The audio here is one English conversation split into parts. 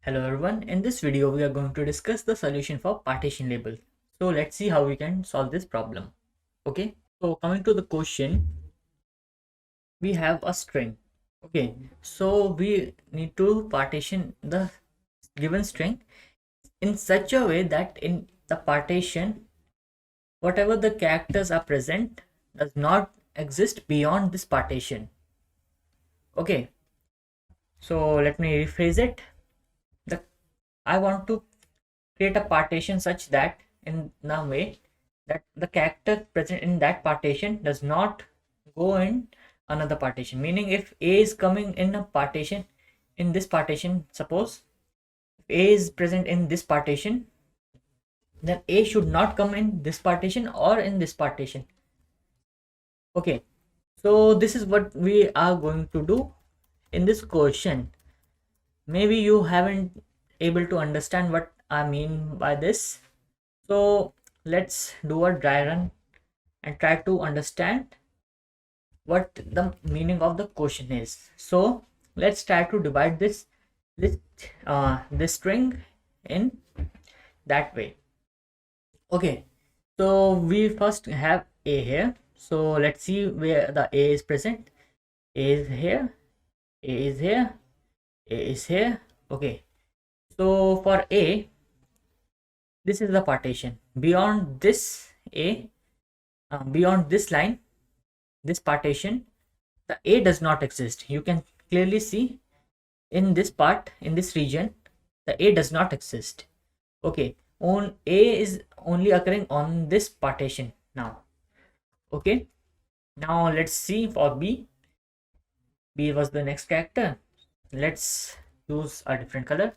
Hello everyone, in this video we are going to discuss the solution for partition label. So let's see how we can solve this problem. Okay, so coming to the question, we have a string. Okay, so we need to partition the given string in such a way that in the partition, whatever the characters are present does not exist beyond this partition. Okay, so let me rephrase it. I want to create a partition such that in the way that the character present in that partition does not go in another partition, meaning if a is coming in a partition, in this partition, suppose if a is present in this partition, then a should not come in this partition or in this partition. Okay, so this is what we are going to do in this question. Maybe you haven't able to understand what I mean by this, so let's do a dry run and try to understand what the meaning of the question is. So let's try to divide this string in that way. Okay, so we first have a here, so let's see where the a is present. A is here, a is here, a is here. Okay, so for a, this is the partition. Beyond this a, beyond this line, this partition, the a does not exist. You can clearly see in this part, in this region, the a does not exist. Okay, on a is only occurring on this partition now. Okay, now let's see for b. B was the next character. Let's use a different color.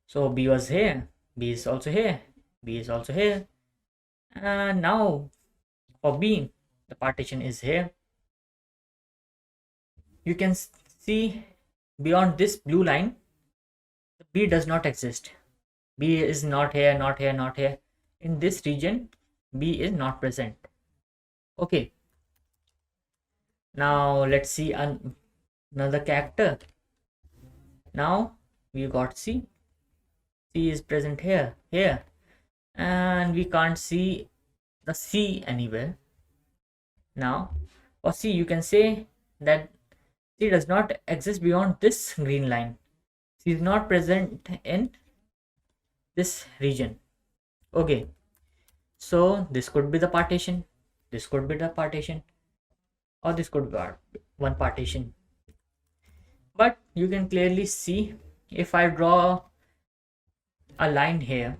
So b was here, b is also here, b is also here, and now for b, the partition is here. You can see beyond this blue line, b does not exist. B is not here, not here, not here. In this region, b is not present. Okay, now let's see another character. Now we got c. C is present here, here, and we can't see the c anywhere. Now for c, you can say that c does not exist beyond this green line. C is not present in this region. Okay, so this could be the partition, this could be the partition, or this could be one partition. But you can clearly see, if I draw a line here,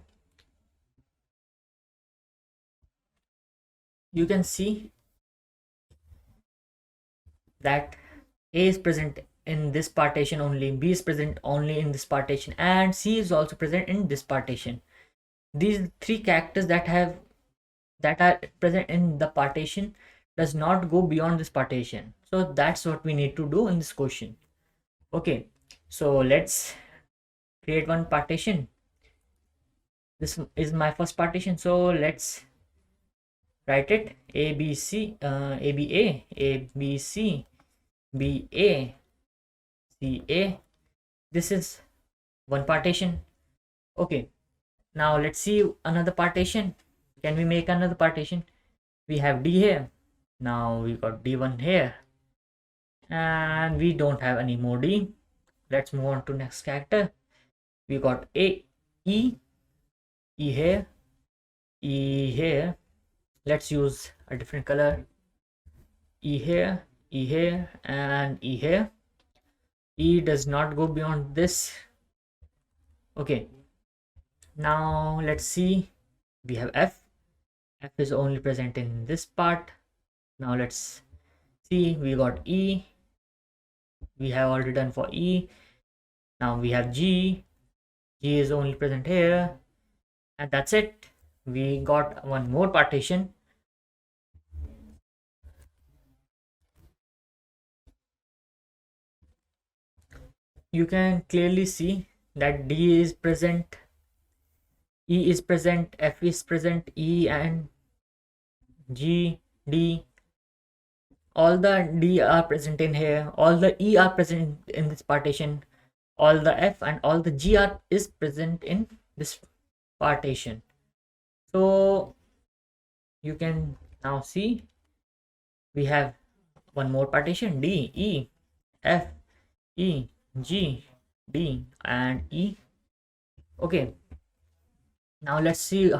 you can see that a is present in this partition only, b is present only in this partition, and c is also present in this partition. These three characters that are present in the partition does not go beyond this partition. So that's what we need to do in this question. Okay, so let's create one partition. This is my first partition, so let's write it a b c, a b b c, b a, c a. This is one partition. Okay, now let's see another partition. Can we make another partition? We have d here, now we got d1 here, and we don't have any more d. Let's move on to next character. We got a, e here, e here. Let's use a different color. E here, and e here. E does not go beyond this. Okay, now let's see. We have f. F is only present in this part. Now let's see. We got e. We have already done for e. Now we have g. G is only present here, and that's it. We got one more partition. You can clearly see that d is present, e is present, f is present, e and g, d, all the d are present in here, all the e are present in this partition, all the F and all the G are is present in this partition. So you can now see we have one more partition, D, E, F, E, G, D and E. Okay, now let's see,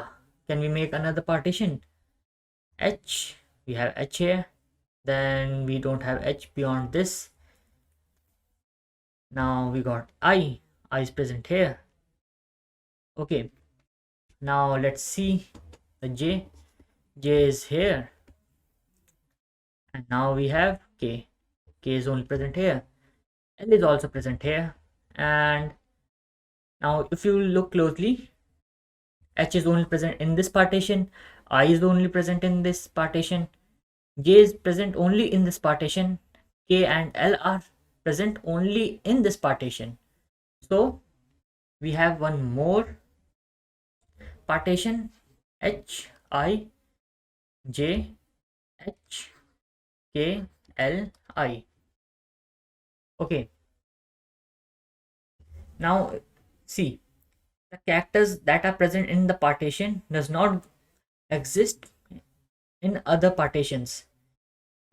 can we make another partition? H, we have H here, then we don't have H beyond this. Now we got I is present here. Okay, now let's see the J is here, and now we have K is only present here, L is also present here, and now if you look closely, H is only present in this partition, I is only present in this partition, J is present only in this partition, K and L are present only in this partition. So we have one more partition, H, I, J, H, K, L, I. Okay. Now see, the characters that are present in the partition does not exist in other partitions.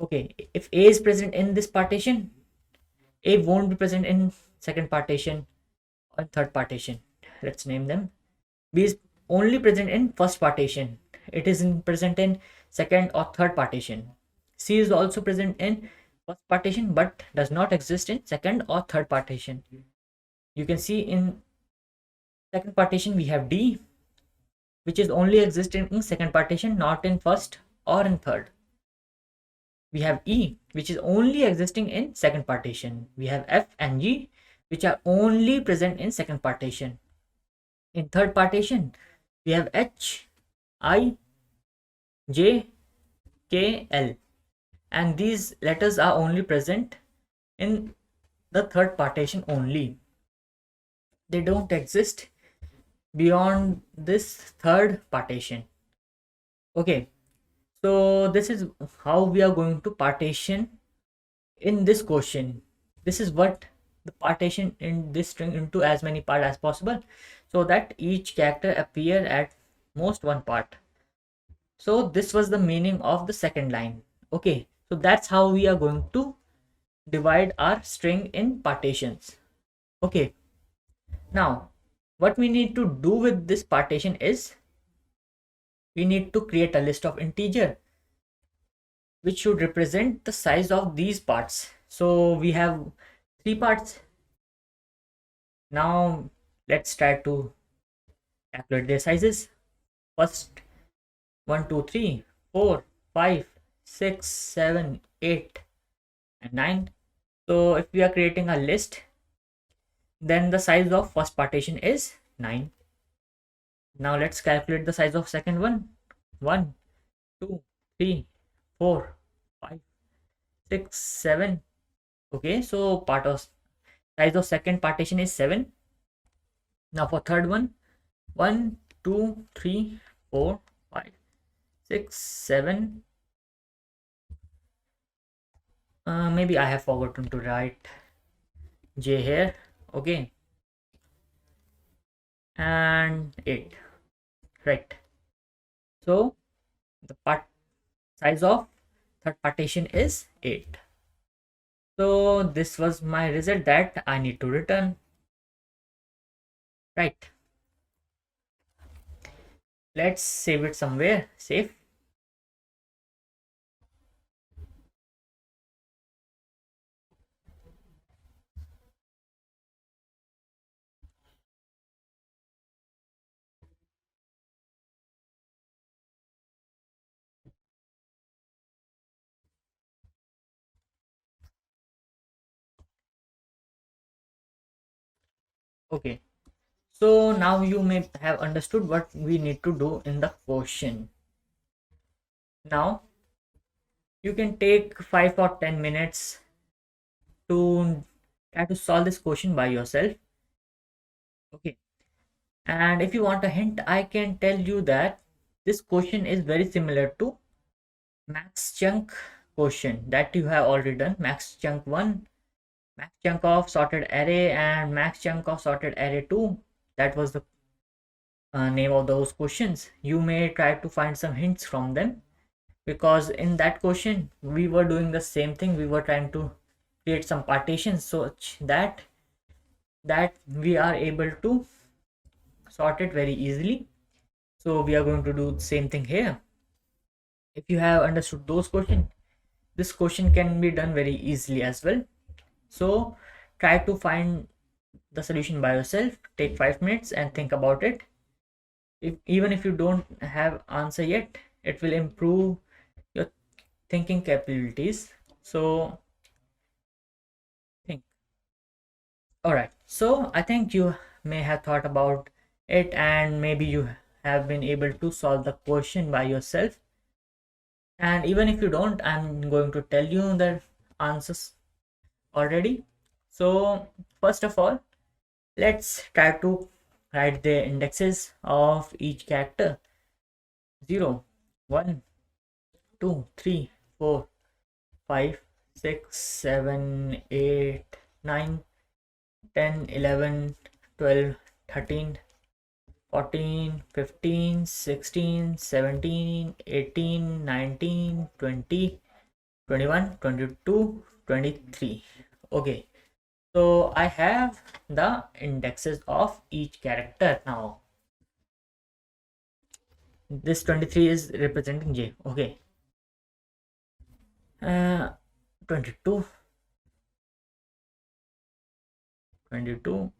Okay, if A is present in this partition, A won't be present in second partition or third partition. Let's name them. B is only present in first partition. It is present in second or third partition. C is also present in first partition but does not exist in second or third partition. You can see in second partition we have D, which is only existing in second partition, not in first or in third. We have E, which is only existing in second partition. We have F and G, which are only present in second partition. In third partition, we have H, I, J, K, L, and these letters are only present in the third partition only. They don't exist beyond this third partition. Okay, so this is how we are going to partition in this question. This is what the partition in this string into as many parts as possible, so that each character appear at most one part. So this was the meaning of the second line. Okay, so that's how we are going to divide our string in partitions. Okay, now what we need to do with this partition is we need to create a list of integer which should represent the size of these parts. So we have 3 parts. Now let's try to calculate their sizes. First, 1, 2, 3, 4, 5, 6, 7, 8 and 9. So if we are creating a list, then the size of first partition is 9. Now let's calculate the size of second one. 1, 2, 3, 4, 5, 6, 7. Okay, so part of size of second partition is 7. Now for third one, 1, 2, 3, 4, 5, 6, 7. Maybe I have forgotten to write J here. Okay, and 8, right? So the part size of third partition is 8. So this was my result that I need to return, right? Let's save it somewhere safe. Okay, so now you may have understood what we need to do in the question. Now you can take 5 or 10 minutes to try to solve this question by yourself. Okay, and if you want a hint, I can tell you that this question is very similar to max chunk question that you have already done, max chunk 1 max chunk of sorted array and max chunk of sorted array 2. That was the name of those questions. You may try to find some hints from them, because in that question we were doing the same thing. We were trying to create some partitions such that we are able to sort it very easily. So we are going to do the same thing here. If you have understood those questions, this question can be done very easily as well. So try to find the solution by yourself. Take 5 minutes and think about it. Even if you don't have answer yet, it will improve your thinking capabilities. So think. All right, so I think you may have thought about it, and maybe you have been able to solve the question by yourself. And even if you don't, I'm going to tell you the answers already. So first of all, let's try to write the indexes of each character. 0, 1, 2, 3, 4, 5, 6, 7, 8, 9, 10, 11, 12, 13, 14, 15, 16, 17, 18, 19, 20, 21, 22, 23. Okay, so I have the indexes of each character now. This 23 is representing J. Okay. 22, 22.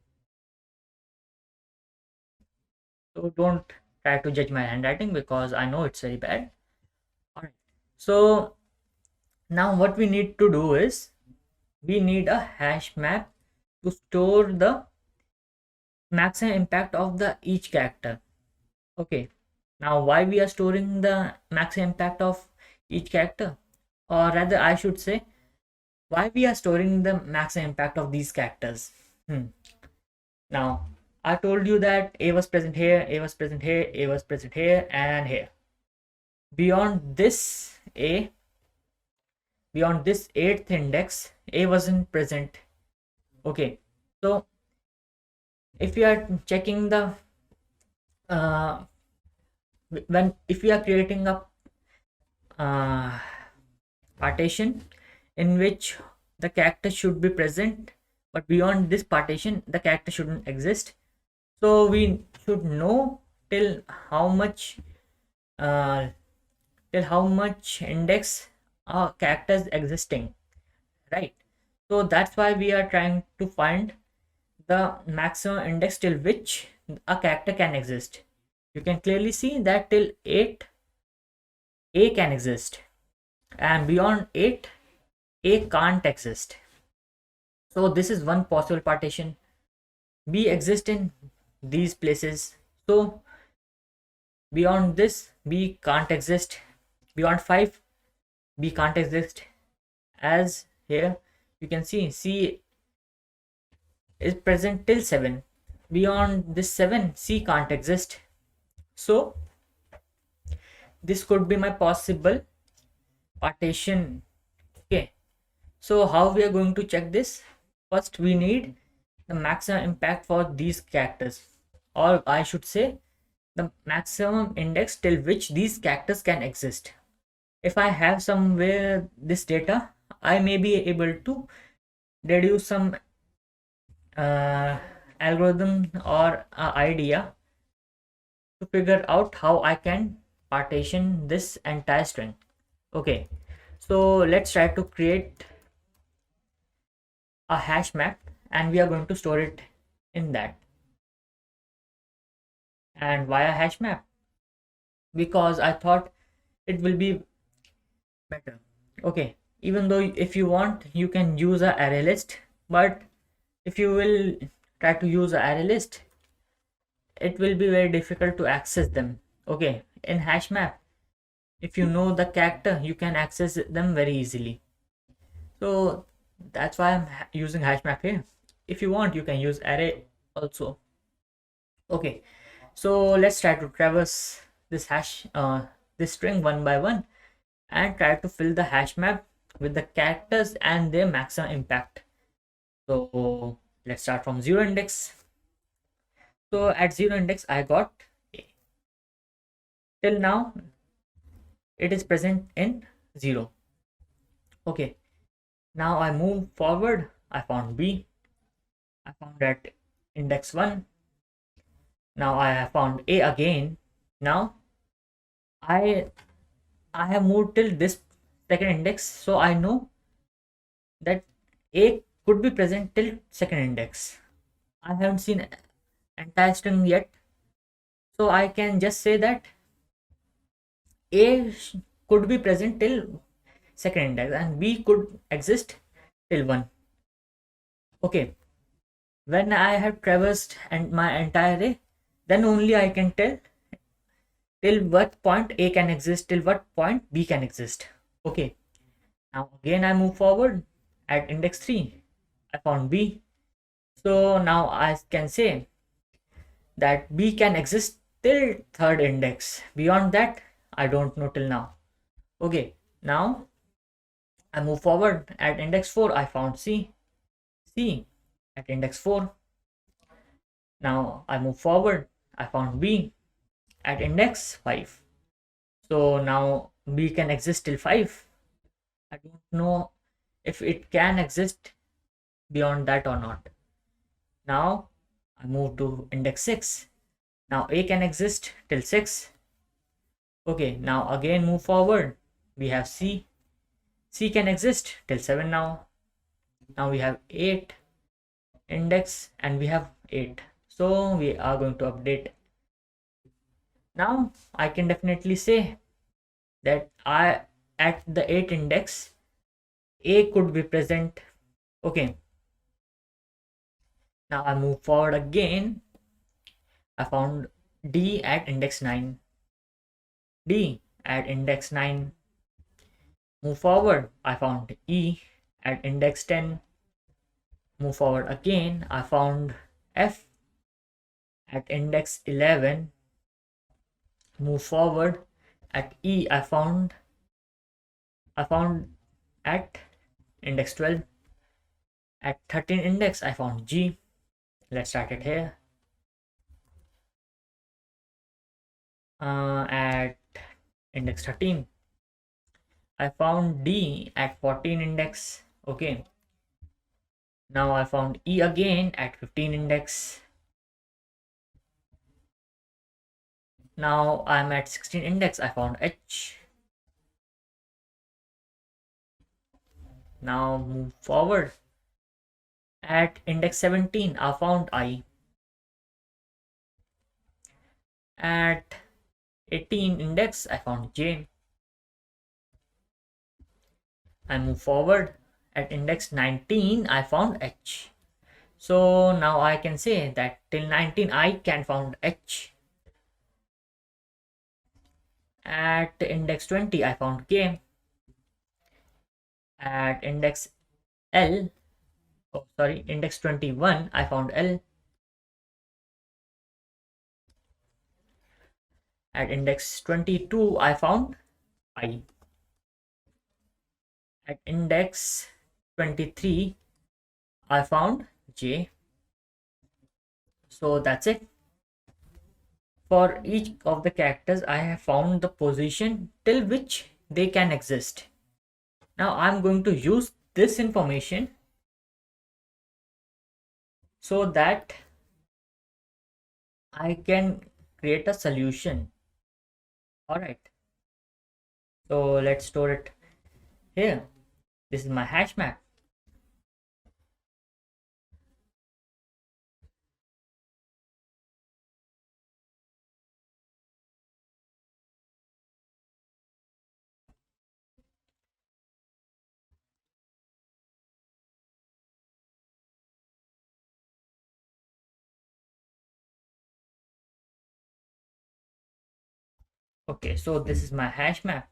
So don't try to judge my handwriting, because I know it's very bad. All right. So now what we need to do is we need a hash map to store the maximum impact of the each character. Okay. Now why we are storing the maximum impact of each character, or rather I should say why we are storing the maximum impact of these characters. Now I told you that A was present here, A was present here, A was present here, and here. Beyond this beyond this 8th index, A wasn't present. Okay, so if we are checking the if we are creating a partition in which the character should be present, but beyond this partition the character shouldn't exist. So we should know till how much uh, index characters existing, right? So that's why we are trying to find the maximum index till which a character can exist. You can clearly see that till 8 A can exist, and beyond 8 A can't exist. So this is one possible partition. B exists in these places, so beyond this B can't exist. Beyond 5 B can't exist, as here you can see C is present till 7. Beyond this 7 C can't exist. So this could be my possible partition. Okay, so how we are going to check this? First we need the maximum impact for these characters, or I should say the maximum index till which these characters can exist. If I have somewhere this data, I may be able to deduce some algorithm or idea to figure out how I can partition this entire string. Okay, so let's try to create a hash map, and we are going to store it in that. And why a hash map? Because I thought it will be better. Okay, even though if you want you can use a array list, but if you will try to use a array list, it will be very difficult to access them. Okay, in hash map, if you know the character, you can access them very easily. So that's why I'm using hash map here. If you want, you can use array also. Okay, so let's try to traverse this this string one by one and try to fill the hash map with the characters and their maximum impact. So let's start from 0 index. So at 0 index I got A. Till now it is present in 0. Okay, now I move forward. I found B. I found at index 1. Now I have found A again. Now I I have moved till this second index, so I know that A could be present till second index. I haven't seen entire string yet, so I can just say that could be present till second index and B could exist till 1. Okay, when I have traversed and my entire array, then only I can tell till what point A can exist, till what point B can exist. Okay, now again I move forward. At index 3 I found B, so now I can say that B can exist till third index. Beyond that I don't know till now. Okay, now I move forward. At index 4 I found C at index 4. Now I move forward. I found B at index 5. So now B can exist till 5. I don't know if it can exist beyond that or not. Now I move to index 6. Now A can exist till 6. Okay, now again move forward. We have C. C can exist till 7 now. Now we have 8 index and we have 8. So we are going to update. Now I can definitely say that at the 8 index A could be present. Okay, now I move forward again. I found D at index 9. D at index 9. Move forward. I found E at index 10. Move forward again. I found F at index 11. Move forward. At E I found at index 12. At 13 index I found G. Let's start it here. At index 13 I found D at 14 index. Okay, now I found E again at 15 index. Now I'm at 16 index. I found H. Now move forward. At index 17 I found I. At 18 index I found J. I move forward. At index 19 I found H. So now I can say that till 19 I can found H. At index 20 I found K. At index index 21 I found L. At index 22 I found I. At index 23 I found J. So that's it. For each of the characters I have found the position till which they can exist. Now I'm going to use this information so that I can create a solution. Alright, so let's store it here. This is my hash map. Okay, so this is my hash map,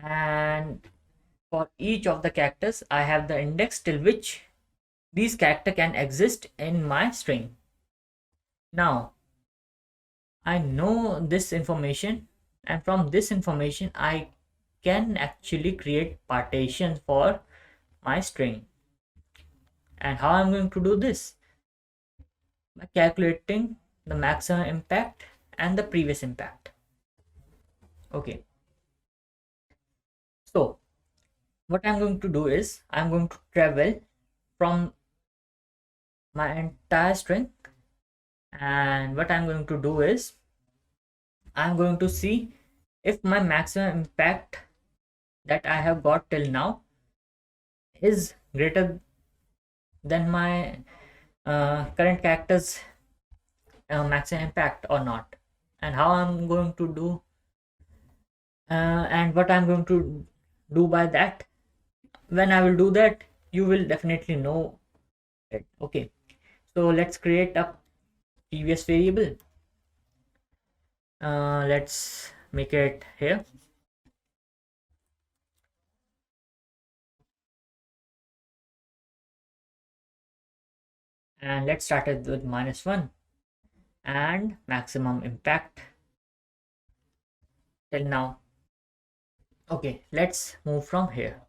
and for each of the characters I have the index till which these character can exist in my string. Now I know this information, and from this information I can actually create partitions for my string. And how I'm going to do this? By calculating the maximum impact and the previous impact. Okay, so what I'm going to do is I'm going to travel from my entire string, and what I'm going to do is I'm going to see if my maximum impact that I have got till now is greater than my current character's maximum impact or not, and how I'm going to do and what I'm going to do by that. When I will do that, you will definitely know it. Okay, so let's create a previous variable. Let's make it here, and let's start it with -1 and maximum impact till now. Okay, let's move from here.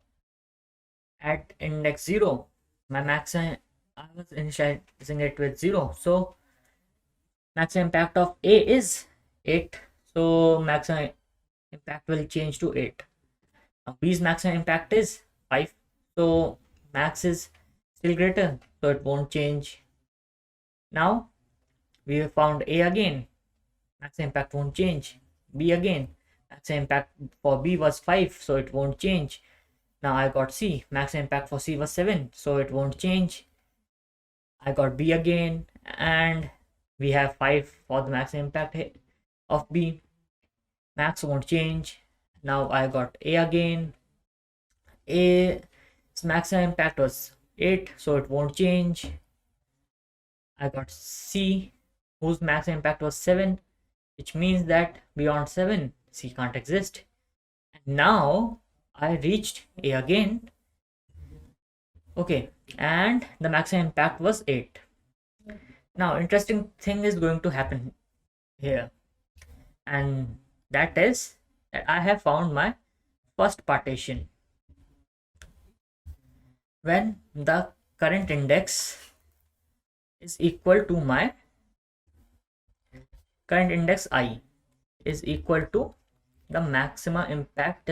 At index 0, my maximum, I was initializing it with 0, so maximum impact of A is 8, so maximum impact will change to 8. Now B's maximum impact is 5, so max is still greater, so it won't change. Now we have found A again, maximum impact won't change. B again, maximum impact for B was 5, so it won't change. Now I got C, maximum impact for C was 7, so it won't change. I got B again, and we have 5 for the maximum impact of B. Max won't change. Now I got A again. A's maximum impact was 8, so it won't change. I got C, whose maximum impact was 7, which means that beyond 7, C can't exist. And now I reached A again. Okay, and the maximum impact was 8. Now interesting thing is going to happen here, and that is that I have found my first partition. When the current index is equal to my current index I is equal to the maximum impact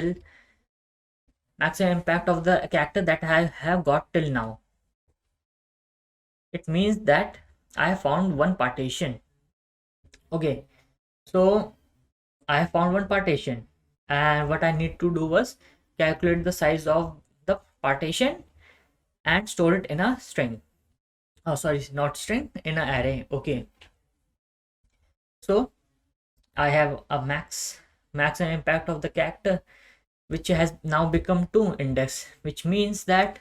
of the character that I have got till now. It means that I have found one partition. Okay, so I have found one partition, and what I need to do was calculate the size of the partition and store it in a string. Oh, sorry, not string, in an array. Okay, so I have a maximum impact of the character, which has now become 2 index, which means that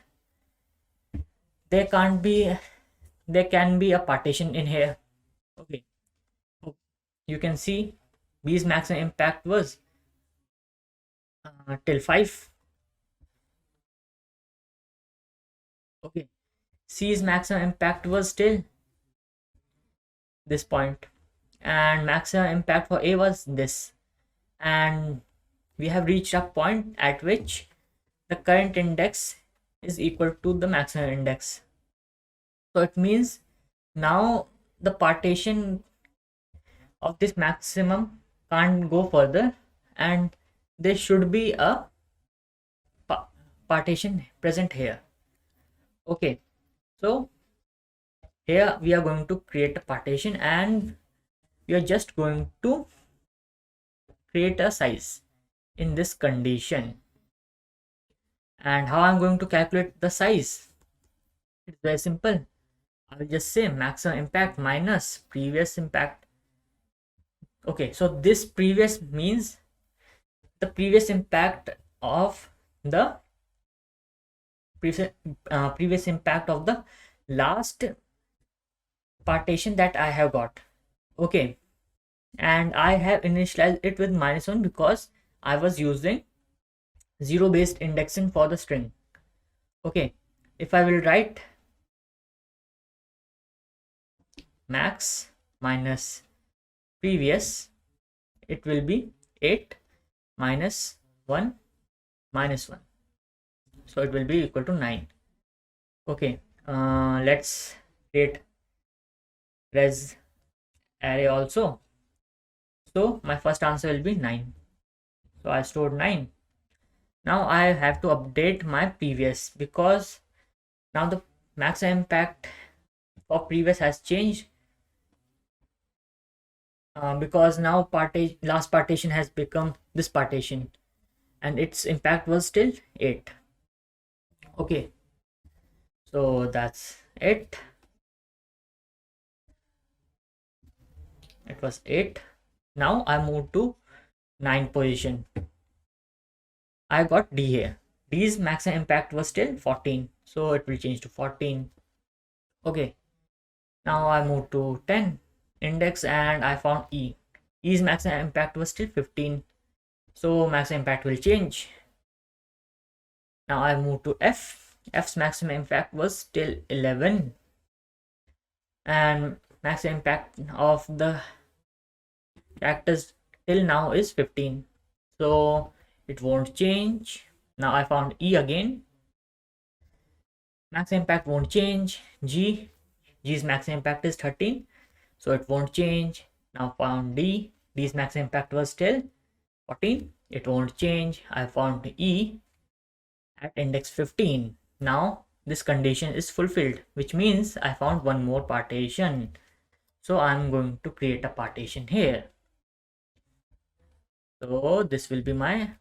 there can be a partition in here. Okay, you can see B's maximum impact was till 5. Okay, C's maximum impact was still this point, and maximum impact for A was this, and we have reached a point at which the current index is equal to the maximum index. So it means now the partition of this maximum can't go further, and there should be a partition present here. Okay, so here we are going to create a partition, and we are just going to create a size in this condition. And how I'm going to calculate the size? It's very simple. I'll just say maximum impact minus previous impact. Okay, so this previous means the previous impact of the previous impact of the last partition that I have got. Okay, and I have initialized it with -1 because I was using 0 based indexing for the string. Okay, if I will write max minus previous, it will be 8 minus 1 minus 1, so it will be equal to 9. Okay, Let's create res array also. So my first answer will be 9. So I stored 9. Now I have to update my previous, because now the max impact of previous has changed, because now last partition has become this partition and its impact was still 8. Okay, so that's it. It was 8. Now I move to 9 position. I got D here. D's maximum impact was still 14, so it will change to 14. Okay, now I move to 10 index and I found E. E's maximum impact was still 15, so maximum impact will change. Now I move to F. F's maximum impact was still 11, and maximum impact of the characters till now is 15, so it won't change. Now I found E again. Max impact won't change. G's max impact is 13, so it won't change. Now found D's max impact was still 14, it won't change. I found E at index 15. Now this condition is fulfilled, which means I found one more partition. So I'm going to create a partition here. So this will be my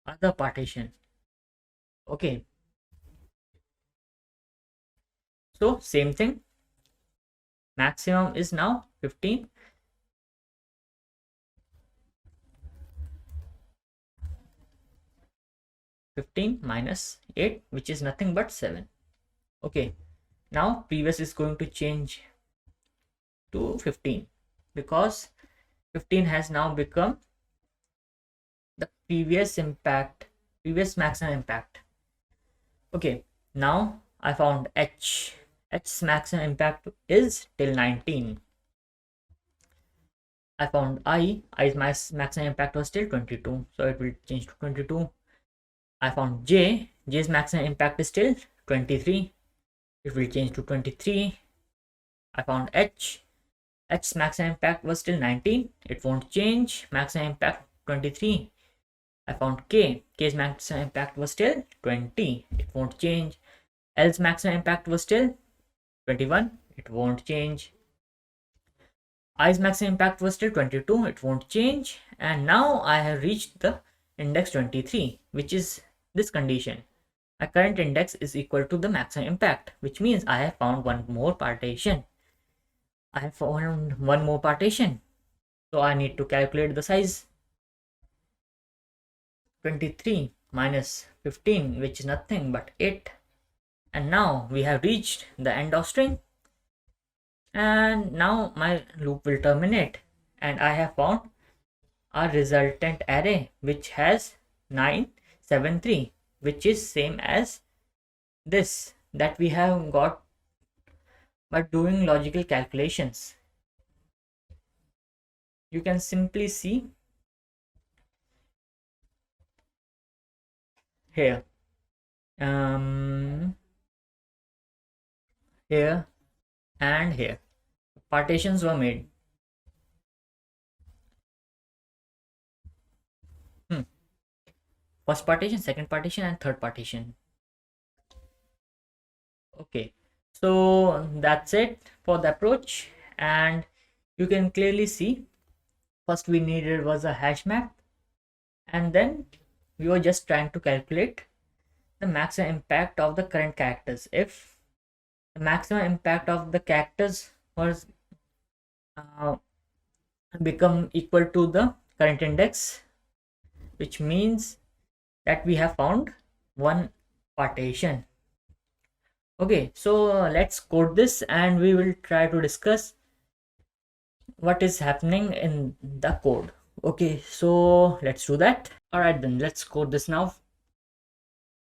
other partition. Okay, so same thing, maximum is now 15. 15 minus 8, which is nothing but 7. Okay, now previous is going to change to 15, because 15 has now become the previous maximum impact. Okay, now I found H's maximum impact is till 19. I found I's maximum impact was still 22, so it will change to 22. I found J's maximum impact is still 23, it will change to 23. I found H's maximum impact was still 19, it won't change, maximum impact 23. I found K's maximum impact was still 20, it won't change. L's maximum impact was still 21, it won't change. I's maximum impact was still 22, it won't change. And now I have reached the index 23, which is this condition. My current index is equal to the maximum impact, which means I have found one more partition. So I need to calculate the size. 23 minus 15, which is nothing but 8. And now we have reached the end of string. And now my loop will terminate. And I have found a resultant array which has 973, which is same as this that we have got by doing logical calculations. You can simply see here, here and here partitions were made. First partition, second partition, and third partition. Okay, so that's it for the approach, and you can clearly see first we needed was a hash map, and then we were just trying to calculate the maximum impact of the current characters. If the maximum impact of the characters was become equal to the current index, which means that we have found one partition. Okay, so let's code this and we will try to discuss what is happening in the code. Okay, so let's do that. All right, then let's code this now.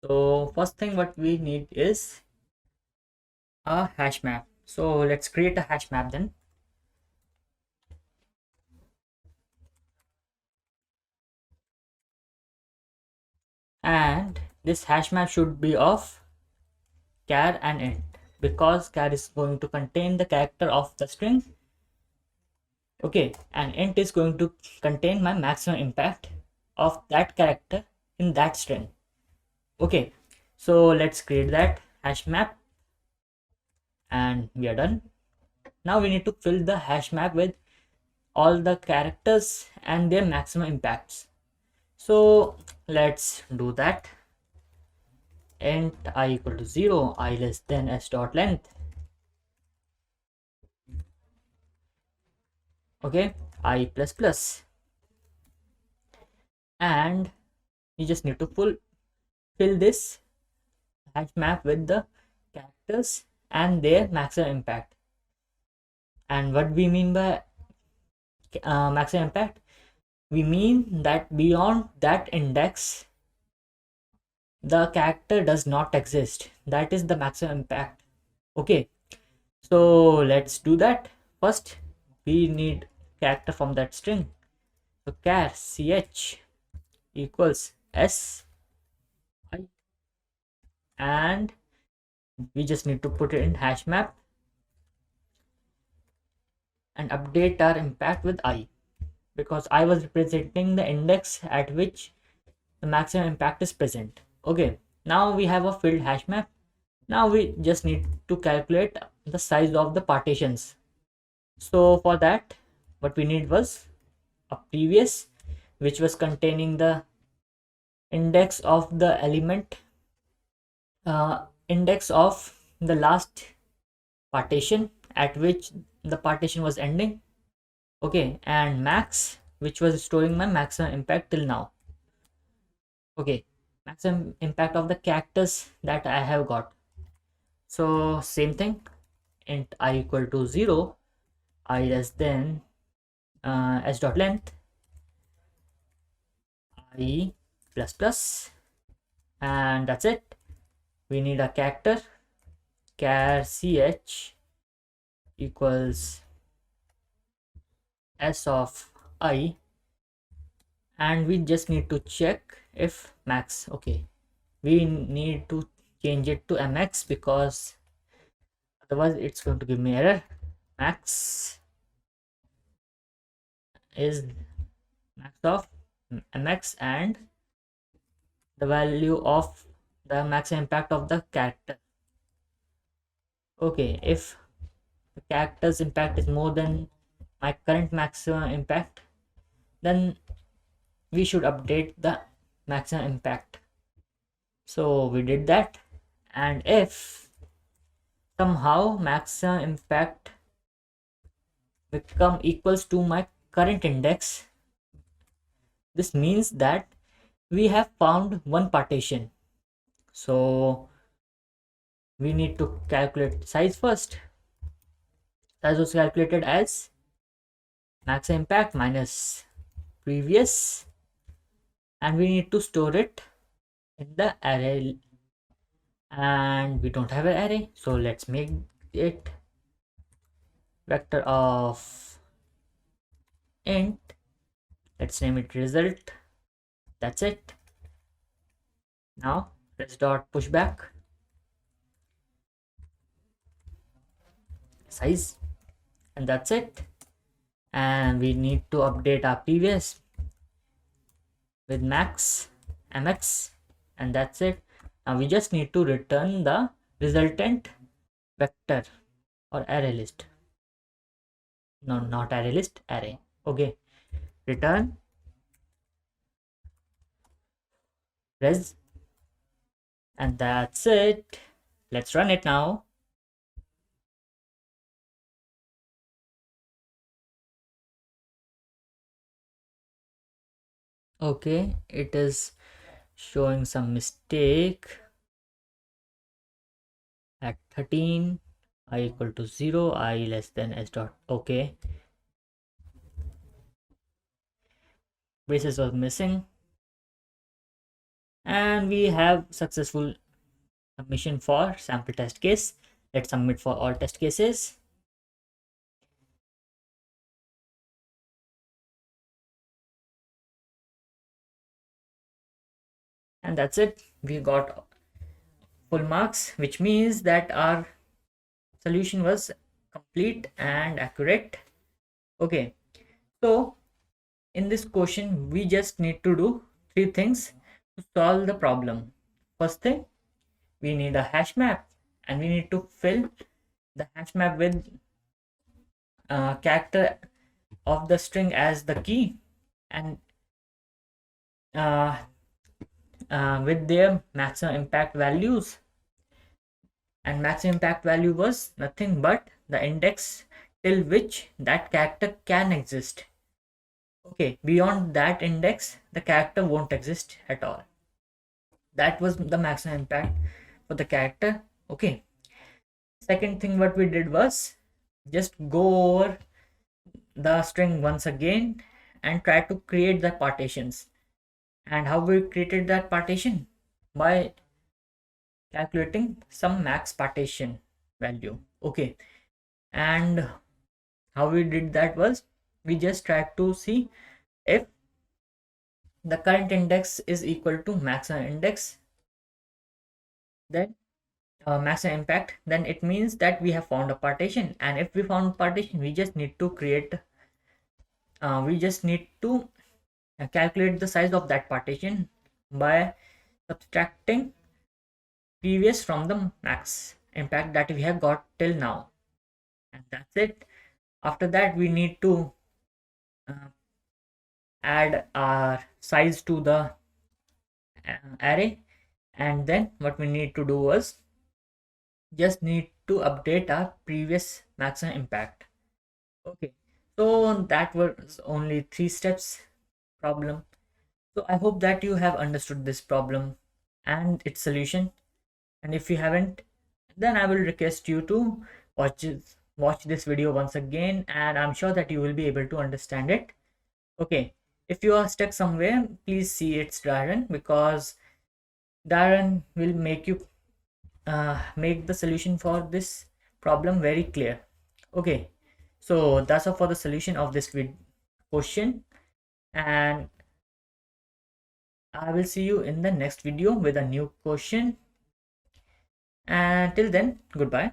So first thing what we need is a hash map. So let's create a hash map then. And this hash map should be of char and int, because char is going to contain the character of the string. Okay, and int is going to contain my maximum impact of that character in that string. Okay, so let's create that hash map, and we are done. Now we need to fill the hash map with all the characters and their maximum impacts. So let's do that. Int I equal to 0, I less than s dot length. Okay, I plus plus, and you just need to fill this hash map with the characters and their maximum impact. And what we mean by maximum impact, we mean that beyond that index the character does not exist. That is the maximum impact. Okay, so let's do that. First we need character from that string, so char ch equals s I, and we just need to put it in hash map and update our impact with I, because I was representing the index at which the maximum impact is present. Okay, now we have a filled hash map. Now we just need to calculate the size of the partitions. So for that, what we need was a previous, which was containing the index of the element, index of the last partition at which the partition was ending. Okay, and max, which was storing my maximum impact till now. Okay, maximum impact of the characters that I have got. So same thing, int I equal to 0, I less than s dot length, I plus plus, and that's it. We need a character, char ch equals s of I, and we just need to check if max. Okay, we need to change it to mx because otherwise it's going to give me error. Max is max of mx and the value of the maximum impact of the character. Okay, if the character's impact is more than my current maximum impact, then we should update the maximum impact. So we did that, and if somehow maximum impact become equals to my current index, this means that we have found one partition. So we need to calculate size first. Size was calculated as max impact minus previous, and we need to store it in the array, and we don't have an array, so let's make it vector of int. Let's name it result. That's it. Now let's dot pushback size, and that's it. And we need to update our previous with max mx, and that's it. Now we just need to return the resultant vector or array list. No, not array list, array. Okay, return res, and that's it. Let's run it now. Okay, it is showing some mistake at 13, I equal to 0, I less than s dot. Okay, braces was missing, and we have successful submission for sample test case. Let's submit for all test cases. And that's it. We got full marks, which means that our solution was complete and accurate. Okay, so in this question we just need to do three things to solve the problem. First thing, we need a hash map, and we need to fill the hash map with character of the string as the key, and uh, with their maximum impact values. And maximum impact value was nothing but the index till which that character can exist. Okay, beyond that index the character won't exist at all. That was the maximum impact for the character. Okay, second thing what we did was just go over the string once again and try to create the partitions. And how we created that partition? By calculating some max partition value. Okay, and how we did that was we just tried to see if the current index is equal to maximum index, then maximum impact, then it means that we have found a partition. And if we found partition, we just need to calculate the size of that partition by subtracting previous from the max impact that we have got till now. And that's it. After that we need to uh, add our size to the array, and then what we need to do was just need to update our previous maximum impact. Okay, so that was only 3 steps problem. So I hope that you have understood this problem and its solution, and if you haven't, then I will request you to watch this video once again, and I'm sure that you will be able to understand it. Okay, if you are stuck somewhere, please see its diagram, because diagram will make you make the solution for this problem very clear. Okay, so that's all for the solution of this question, and I will see you in the next video with a new question. And till then, goodbye.